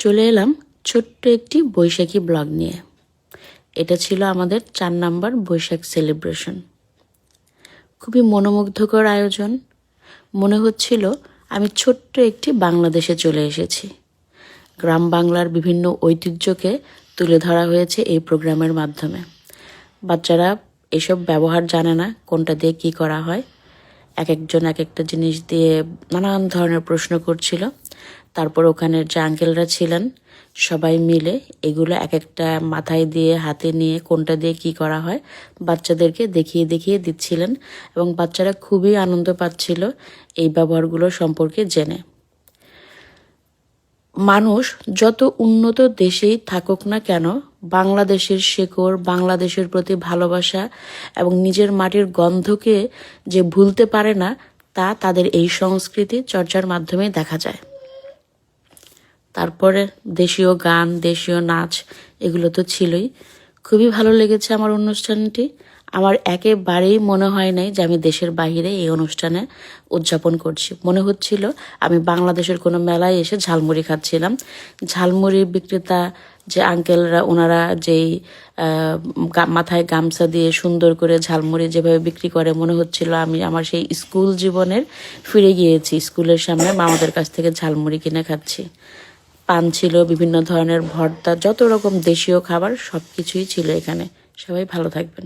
চলে এলাম ছোট্ট একটি বৈশাখী ব্লগ নিয়ে। এটা ছিল আমাদের 4 নাম্বার বৈশাখ সেলিব্রেশন। খুবই মনোমুগ্ধকর আয়োজন। মনে হচ্ছিল আমি ছোট্ট একটি বাংলাদেশে চলে এসেছি। গ্রাম বাংলার বিভিন্ন ঐতিহ্যকে তুলে ধরা হয়েছে এই প্রোগ্রামের মাধ্যমে। বাচ্চারা এসব ব্যবহার জানে না, কোনটা দিয়ে কী করা হয়। এক একজন এক একটা জিনিস দিয়ে নানান ধরনের প্রশ্ন করছিল। তারপর ওখানের যে আঙ্কেলরা ছিলেন সবাই মিলে এগুলো এক একটা মাথায় দিয়ে হাতে নিয়ে কোনটা দিয়ে কি করা হয় বাচ্চাদেরকে দেখিয়ে দেখিয়ে দিচ্ছিলেন, এবং বাচ্চারা খুবই আনন্দ পাচ্ছিল এই ব্যবহারগুলো সম্পর্কে জেনে। মানুষ যত উন্নত দেশেই থাকুক না কেন, বাংলাদেশের শেকড়, বাংলাদেশের প্রতি ভালোবাসা এবং নিজের মাটির গন্ধকে যে ভুলতে পারে না, তা তাদের এই সংস্কৃতি চর্চার মাধ্যমেই দেখা যায়। তারপরে দেশীয় গান, দেশীয় নাচ এগুলো তো ছিলই। খুবই ভালো লেগেছে আমার অনুষ্ঠানটি। আমার একেবারেই মনে হয় নাই যে আমি দেশের বাইরে এই অনুষ্ঠানে উদযাপন করছি। মনে হচ্ছিল আমি বাংলাদেশের কোনো মেলায় এসে ঝালমুড়ি খাচ্ছিলাম। ঝালমুড়ি বিক্রেতা যে আঙ্কেলরা, ওনারা যেই মাথায় গামছা দিয়ে সুন্দর করে ঝালমুড়ি যেভাবে বিক্রি করে, মনে হচ্ছিল আমি আমার সেই স্কুল জীবনের ফিরে গিয়েছি। স্কুলের সামনে মামাদের কাছ থেকে ঝালমুড়ি কিনে খাচ্ছি। পান ছিল, বিভিন্ন ধরনের ভর্তা, যত রকম দেশীয় খাবার সব কিছুই ছিল এখানে। সবাই ভালো থাকবেন।